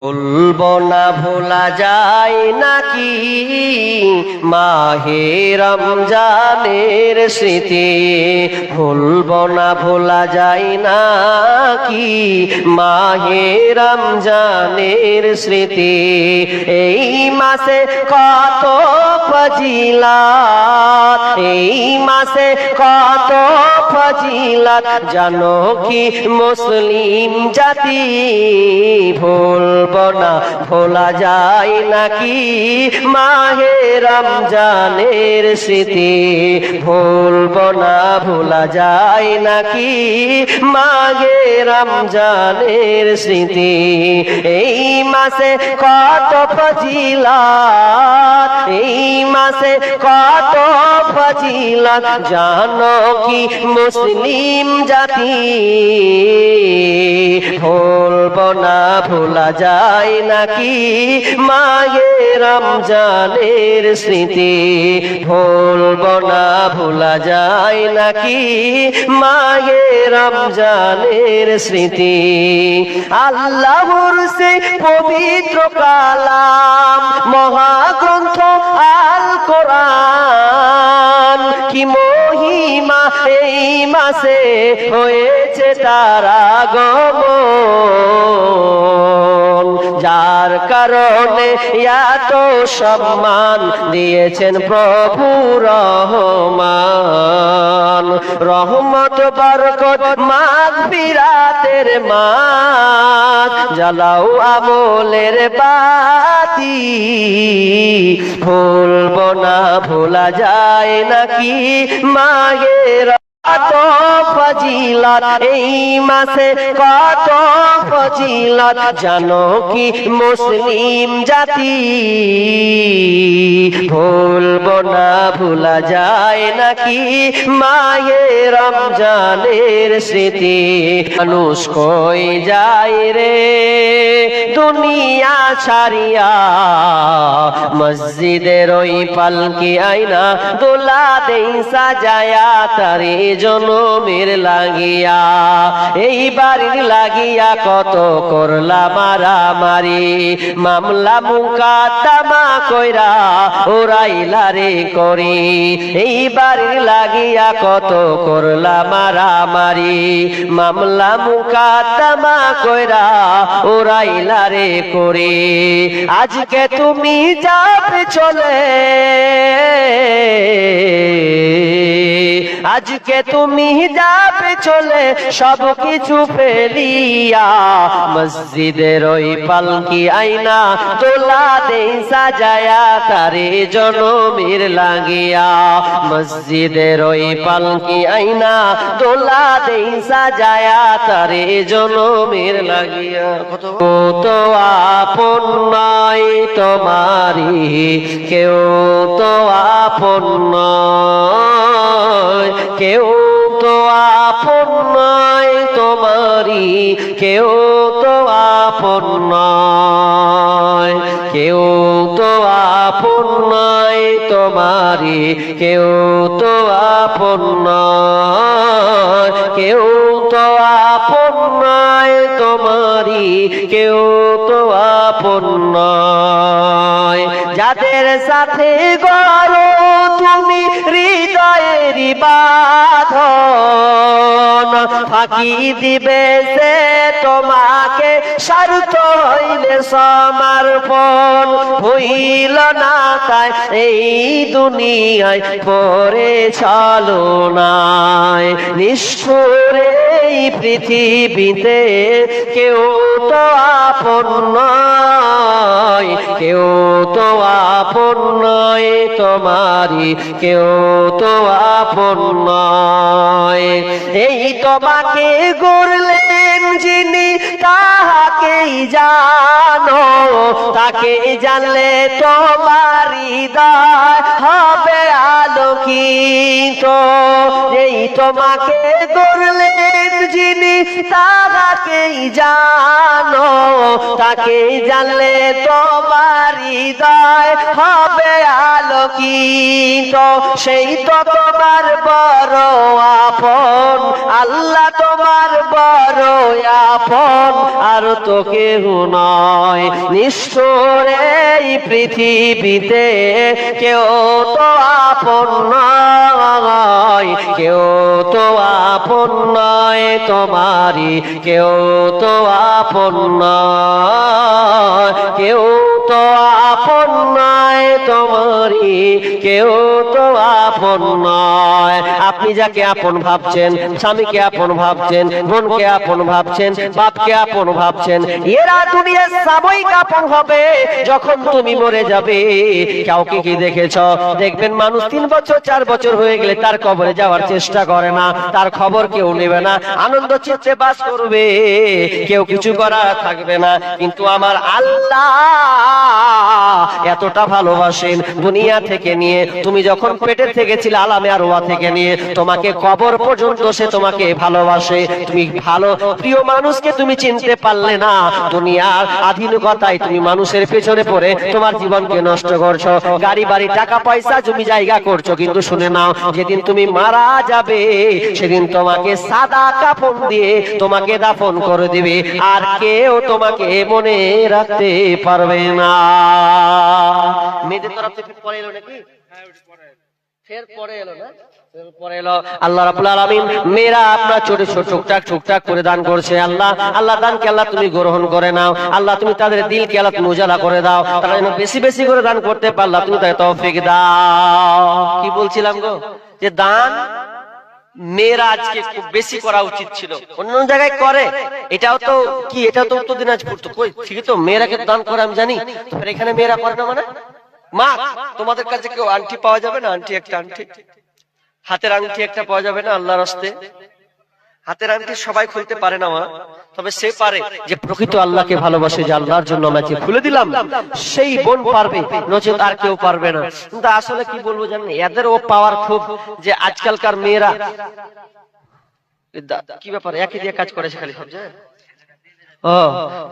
ভুলবো না ভোলা যায় নাকি মাহে রমজানের স্মৃতি। ভুলবো না ভোলা যায় নাকি মাহে রমজানের স্মৃতি। এই মাসে কত ফজিলত, এই মাসে কত ফজিলত জানো কি মুসলিম জাতি। ভুলবো না ভোলা যায় নাকি মাহে রমজানের স্মৃতি। ভুলবো না ভোলা যায় নাকি মাহে রমজানের স্মৃতি। এই মাসে কত ফজিলত, এই মাসে কত ফজিলত জানো কি মুসলিম জাতি। ভুলবো না ভোলা যায় নাকি মাহে রমজানের স্মৃতি। ভুলবো না ভোলা যায় নাকি মাহে রমজানের স্মৃতি। আল্লাহর সে পবিত্র কালাম মহাগ্রন্থ আল কোরআন, কি মহিমা এই মাসে হয়েছে তার আগমন। যার কারণে এত সম্মান দিয়েছেন প্রভু রহমান। রহমত বরকত মাগফিরাতের মাস, জ্বালাও আমলের বাতি। ভুলবো না ভোলা যায় নাকি মাহে কত ফজিলত, এই মাসে কত ফজিলত জানো কি মুসলিম জাতি। ভুলবো না ভোলা যায় নাকি মাহে রমজানের স্মৃতি। মানুষ কই যায় রে দুনিয়া ছাড়িয়া, মসজিদের ওই পালকি আইনা দোলা দেই সাজায়া তারে জনমের লাগিয়া। এই বাড়ির লাগিয়া কত করলা মারামারি, মামলা মুকাদ্দমা কইরা ওরাইলা রে করি। এই বাড়ির লাগিয়া কত করলা মারামারি, মামলা মুকাদ্দমা কইরা ওরাইলা রে করি। আজকে তুমি যাবে চলে, আজকে তুমি যাবে চলে সব কিছু ফেলিয়া। মসজিদের ওই পালকি আইনা দোলা দেই সাজায়া তারে জনমের লাগিয়া। মসজিদের ওই পালকি আইনা দোলা দেই সাজায়া তারে জনমের লাগিয়া। কত আপন নয় তোমারি, কেউ তো আপন নয়, কেউ তো আপন নয় তোমারি, কেউ তো আপন নয়, কেউ তো আপন নয় তোমারি, কেউ তো আপন নয়, কেউ তো আপন নয় তোমারি, কেউ তো আপন নয়। যাদের সাথে গড়ো তুমি হৃদয়ের বাঁধন, ফাঁকি দিবে সে তোমাকে স্বার্থ হইলে সমর্পণ। হইল না তাই এই দুনিয়ায় পরে চলো নাই, নিষ্ঠুর এই পৃথিবীতে কেউ তো আপন নয়, কেউ তো আপন নয় তোমারি, কেউ তো আপন নয়। এই তোমাকে গড়লেন যিনি তাহাকেই জানো, তাকে জানলে তোমার হৃদয় হবে আলোকিত। এই তোমাকে গড়লেন যিনি তাহাকেই জানো, তাকে জানলে তোমার হৃদয় হবে আলোকিত। সেই তো তোমার বড় আপন, আল্লাহ তোমার বড় আপন। আর তো কেহ নয়, নিষ্ঠুর এই পৃথিবীতে কেউ তো আপন নয়, কেউ তো আপন নয় তোমারি, কেউ তো আপন নয়, কেউ তো আপন নয় তোমারি, কেউ তো আপন নয়। আপনি যাকে আপন ভাবছেন, স্বামীকে আপন ভাবছেন, বোনকে আপন ভাবছেন, বাপকে আপন ভাবছেন, এরা দুনিয়ার সাময়িক আপন হবে। যখন তুমি মরে যাবে, কাউকে কি দেখেছ? দেখবেন মানুষ 3 বছর 4 বছর হয়ে গেলে তার কবরে যাওয়ার চেষ্টা করে না, তার খবর কেউ নেবে না, আনন্দ চিত্তে বাস করবে, কেউ কিছু করার থাকবে না। কিন্তু আমার আল্লাহ এতটা ভালোবাসেন, দুনিয়া থেকে নিয়ে তুমি যখন পেটের থেকে ছিলে, আলামে আরওয়াহ থেকে নিয়ে তোমাকে কবর পর্যন্ত সে তোমাকে ভালোবাসে। তুমি ভালো প্রিয় মানুষকে তুমি চিনতে পারলে না, দুনিয়ার আধুনিকতায় তুমি মানুষের পেছনে পড়ে তোমার জীবনকে নষ্ট করছো, গাড়ি বাড়ি টাকা পয়সা জমি জায়গা করছো। কিন্তু শুনে নাও, যেদিন তুমি মারা যাবে সেদিন তোমাকে সাদা কাফন দিয়ে তোমাকে দাফন করে দিবে, আর কেউ তোমাকে মনে রাখতে পারবে না। মেয়েদের তরফ থেকে পরে এলো নাকি? ফের পরে এলো না? আল্লাহ রাব্বুল আলামিন মেয়েরা আপনার ছোট ছোট টুকটাক করে দান করছে। আল্লাহ দানকে আল্লাহ তুমি গ্রহণ করে নাও। আল্লাহ তুমি তাদের দিলকে আল্লাহ তুমি উজালা করে দাও, তারা যেন বেশি বেশি করে দান করতে পারে, আল্লাহ তুমি তাকে তৌফিক দাও। কি বলছিলাম গো, যে দান মেয়েরা আজকে খুব বেশি করা উচিত ছিল, অন্য জায়গায় করে, এটাও তো কি, এটাও তো উত্তর দিনাজপুর তো কই, ঠিকই তো মেয়েরাকে দান করে আমি জানি, এখানে মেয়েরা করে না মানে? মা তোমাদের কাছে কেউ আংটি পাওয়া যাবে না? আংটি একটা, আংটি হাতের আংটি একটা পাওয়া যাবে না আল্লাহর রাস্তে? হাতের আংটি সবাই খুলতে পারে না মা, তবে সে পারে যে প্রকৃত আল্লাহকে ভালোবাসে, যে আল্লাহর জন্য আমাকে খুলে দিলাম, সেই বোন পারবে, নচেত আর কেউ পারবে না। কিন্তু আসলে কি বলবো জানেন, এদের ও পাওয়ার খুব, যে আজকালকার মেয়েরা কি ব্যাপার একই দিয়ে কাজ করেছে খালি সব জায়গায়।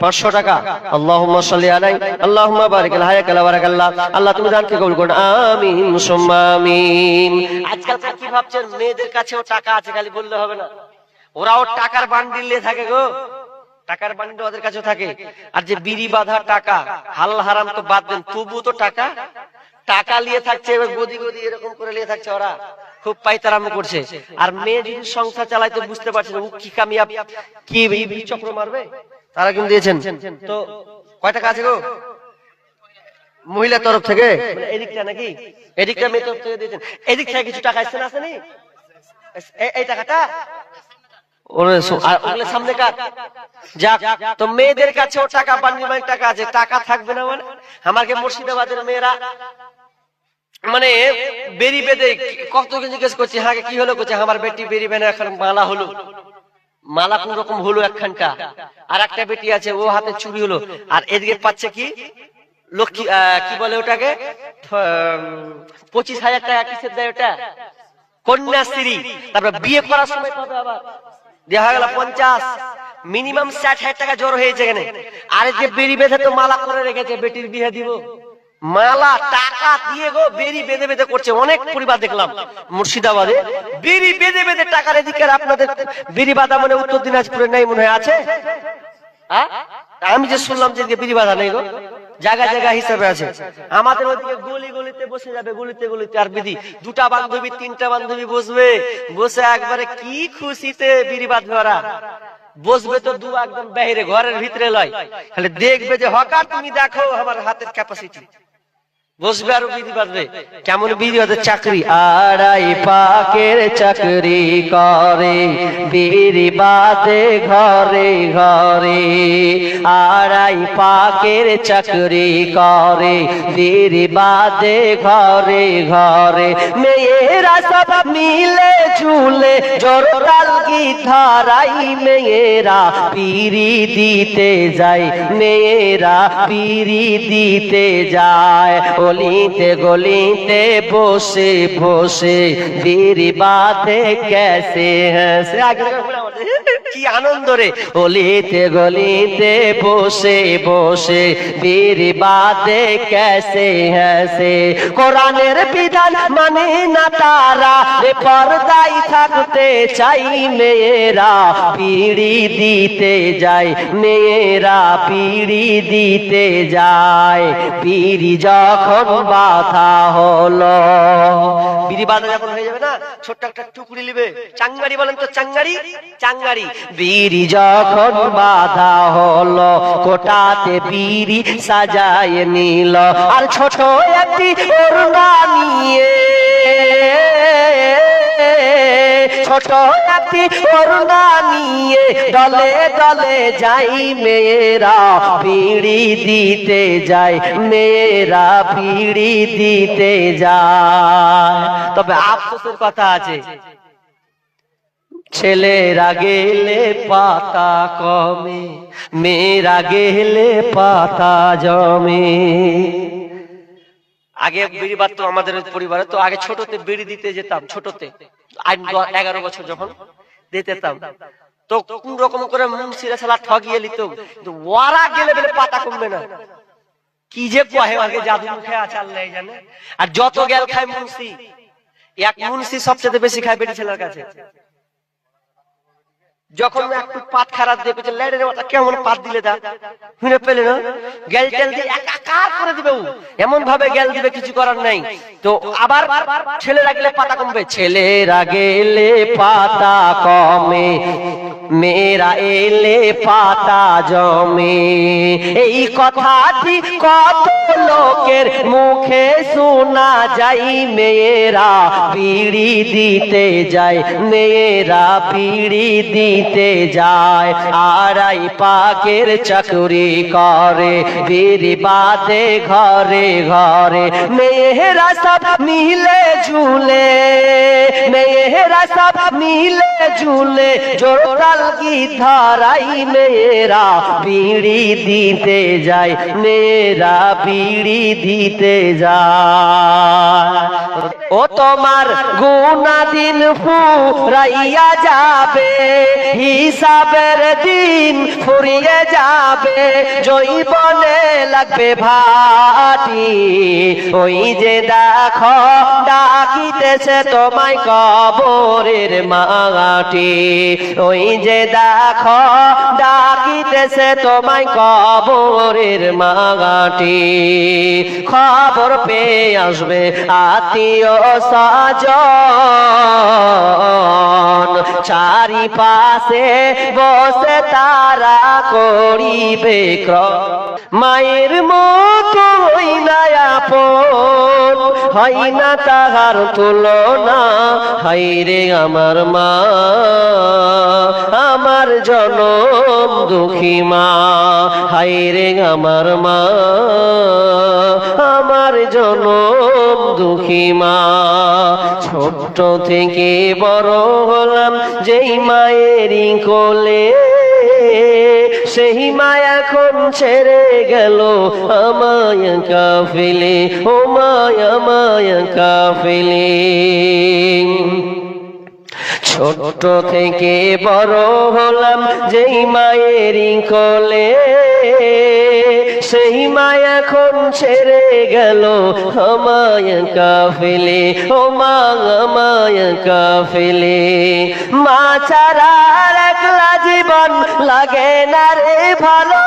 500 টাকা, আল্লাহুম্মা সাল্লি আলাই, আল্লাহুম্মা বারিক আলা হায়াকালা বারাকাল্লাহ, আল্লাহ তুমি দানকে কবুল করুন, আমিন সুম্মা আমিন। আজকাল কি ভাবছেন মেয়েদের কাছেও টাকা আছে, খালি বললে হবে না, ওরাও টাকার বান্ডিল নিয়ে থাকে গো, টাকার বান্ডিল ওদের কাছেও থাকে। আর যে বিড়ি বাঁধা টাকা, হালাল হারাম তো বাদ দেন, তবু তো টাকা টাকা নিয়ে থাকছে, এবার গদি গদি এরকম করে নিয়ে থাকছে, ওরা খুব পাইতারাম করছে। আর মেয়ে যদি সংসার চালাইতে বুঝতে পারছে না, ও কি কামিয়াব, কি চক্র মারবে, তারা কিন্তু দিয়েছেন। তো কয় টাকা আছে গো মহিলার তরফ থেকে? এদিকটা নাকি, এদিকটা মেয়ের তরফ থেকে দিয়েছেন, এদিক থেকে কিছু টাকা আসছে না, আসেনি? এই টাকাটা সামনে কার? যাক, তো মেয়েদের কাছেও টাকা, বান্ডিল বান্ডিল টাকা আছে, টাকা থাকবে না মানে? আমাকে মুর্শিদাবাদের মেয়েরা মানে বেরি বেঁধে কত জিজ্ঞেস করছে, হ্যাঁ কি হলো, করছে আমার বেটি বেরি বেনে এখন মালা হলো, মালা কোন রকম হলো একখানটা, আর একটা বেটি আছে ও হাতে চুরি হলো, আর এদিকে পাচ্ছে কি লক্ষ্মী, কি বলে ওটাকে, 25,000 টাকা কিসের দেয় ওটা, কন্যাশ্রী। তারপর বিয়ে করার সময় পাবে আবার, দেওয়া গেল 50, মিনিমাম 60,000 টাকা জোর হয়েছে এখানে। আর যে বেরি বেঁধে তো মালা করে রেখেছে, বেটির বিয়ে দিব, মালা টাকা দিয়ে গো বেরি বেঁধে বেঁধে করছে। অনেক পরিবার দেখলাম মুর্শিদাবাদে বেরি বেঁধে বেঁধে টাকার এদিকে। আপনাদের বেরি বাঁধা মানে উত্তর দিনাজপুরে নেই মনে হয়, আছে? আমি যে শুনলাম যে বেরি বাঁধা নেই গো, জায়গা জায়গা হিসাবে আছে। আমাদের ওদিকে গলি গলিতে বসে যাবে, গলিতে গলিতে আর বিধি, 2টা বান্ধবী 3টা বান্ধবী বসবে, বসে একবারে কি খুশিতে বিড়ি বাঁধবে ওরা, বসবে তো দু একদম বাইরে, ঘরের ভিতরে লয়, খালি দেখবে যে হকার তুমি দেখো আমার হাতের ক্যাপাসিটি, বসবে আর বিধি বাঁধবে। কেমন বিধি বাঁধে? চাকরি, আড়াই পাকের চাকরি করে, বিড়ি বাঁধে ঘরে ঘরে, আড়াই পাকের চাকরি করে, বিড়ি বাঁধে ঘরে ঘরে। মেয়েরা সব মিলে ঝুলে জোরতাল গিধারাই, মেয়েরা পিরি দিতে যায়, মেয়েরা পিরি দিতে যায়, গলিতে গলিতে বসে বসে বিড়ি বাঁধে, ক্যাসে হ্যাঁ কি আনন্দ রে। অলিতে গলিতে বসে বসে বীর বাদে कैसे हैसे, কোরআনের বিধান মানে না তারা, বেপরদাই থাকতে চাই মেয়েরা, পিড়ি দিতে যায় মেয়েরা, পিড়ি দিতে যায়। পিড়ি যখন বাঁধা হলো, বিড়ি বাঁধা যখন হয়ে যাবে না, ছোট্ট একটা টুকরি নিবে, চাঙ্গারি বলেন তো, চাঙ্গারি, চাঙ্গারি। বিড়ি যখন বাঁধা হলো, কোটাতে বিড়ি সাজায় নিল, আর ছোট একটি ওড়না নিয়ে, ছোট একটি ওড়না নিয়ে দলে দলে যাই মেয়েরা, পিড়ি দিতে যায় মেয়েরা, পিড়ি দিতে যায়। তবে আফসোসের কথা আছে, ছেলেরা গেলে পাতা কমে, মেয়েরা গেলে পাতা জমে। আগে বিড়ি বাঁধতো আমাদের পরিবারে, তো আগে ছোটতে বিড়ি দিতে যেতাম, ছোটতে 11 বছর যখন দিতেতাম, তো কোন রকম করে মুন্সিরা শালা ঠগিয়ে নিত, কিন্তু ওরা গেলে বলে পাতা কমবে না। কি যে কহে আগে জাদু মুখে আছে আল্লাহ জানে। আর যত গেল খায় মুন্সি, এক মুন্সি সবচেয়ে বেশি খায় বেটি ছেলের কাছে। যখন একটু পাত খারাপ দিয়ে পেছে লেড়ে রে ওটা কেমন পাত দিলে দা শুনে পেলে না, গেল টেল দিয়ে একাকার করে দিবে, এমন ভাবে গেল দিবে কিছু করার নাই। তো আবার ছেলেরা গেলে পাতা কমবে, ছেলেরা গেলে পাতা কমে, মেয়েরা এলে পাতা জমে। এই কথাটি কত লোকের মুখে শোনা যায়, মেয়েরা পিড়ি দিতে যায়, মেয়েরা পিড়ি দিতে যায়। আড়াই পাকের চাকরি করে, বিড়ি বাঁধে ঘরে ঘরে, মেয়েরা সব মিলে ঝুলে, মেয়েরা সব মিলে ঝুলে, জোরতাল কি ধারাই মেয়েরা পিড়ি দিতে যায়, মেয়েরা পিড়ি দিতে যায়। ও তোমার গুনা দিন ফুরাইয়া যাবে, হিসাবের দিন ফুরিয়ে যাবে, জৈবনে লাগবে ভাটি, ওই যে দেখো ডাকিতেছে তোমায় কবরের মাটি, ওই যে দেখো ডাকিতেছে তোমায় কবরের মাটি। খবর পেয়ে আসবে আত্মীয় স্বজন, চারিপাশে বসে তারা করিবে ক্রয়, মায়ের মতো হই না আপন, হয় না তাহার তুলনা, হাই রে আমার মা, আমার জনম দুঃখী মা, হাই রে আমার মা, আমার জনম দুঃখী মা। ছোট্ট থেকে বড় হলাম যেই মায়েরই কোলে, সেই মা এখন ছেড়ে গেল আমায় কাফেলে, ও মায়া মায়া কাফেলে। ছোট থেকে বড় হলাম যেই মায়েরই কোলে, সেই মা এখন ছেড়ে গেল আমায় কাফেলে, ও মা আমায় কাফেলে। মা ছাড়া একলা জীবন লাগে না রে ভালো,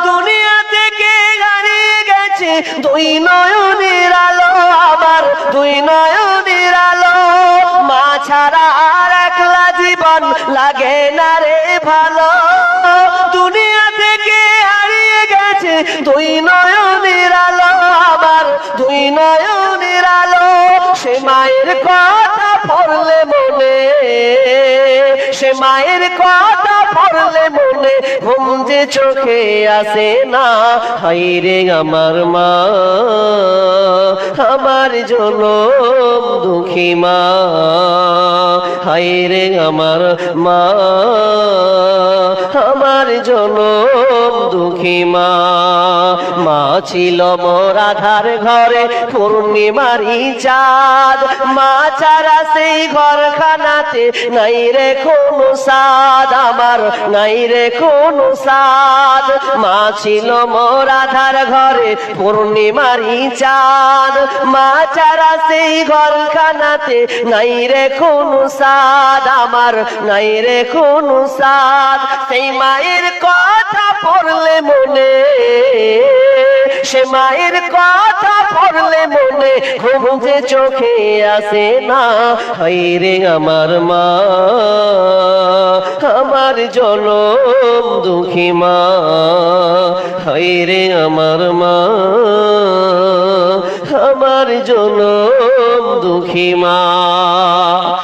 দুনিয়া থেকে হারিয়ে গেছে দুই নয়নের আলো, আমার দুই নয়নের আলো। মা ছাড়া আর একলা জীবন লাগে না রে ভালো, দুনিয়া থেকে হারিয়ে গেছে দুই নয়নের আলো, আমার দুই নয়নের আলো। সে মায়ের কথা পড়লে মনে, সে মায়ের কথা পড়লে পড়লে মনে ঘুম যে চোখে আসে না, হায়রে আমার মা, আমার জনম দুঃখী মা, হায়রে আমার মা, আমার জনম দুঃখী মা। মা ছিল মোর আধার ঘরে পূর্ণিমারি চাঁদ, মা ছাড়া সেই ঘরখানাতে নাই রে কোনো সাদ, আমার নাই রে কোনো সাদ। মা ছিল মোর আধার ঘরে পূর্ণিমারি চাঁদ, মা ছাড়া সেই ঘরখানাতে নাই রে কোনো সাদ, আমার নাই রে কোনো সাদ। সেই মায়ের কথা পড়লে মনে, সে মায়ের কথা পড়লে মনে ঘুম যে চোখে আসে না, হায়রে আমার মা, আমার জনম দুঃখী মা, হায়রে আমার মা, আমার জনম দুঃখী মা।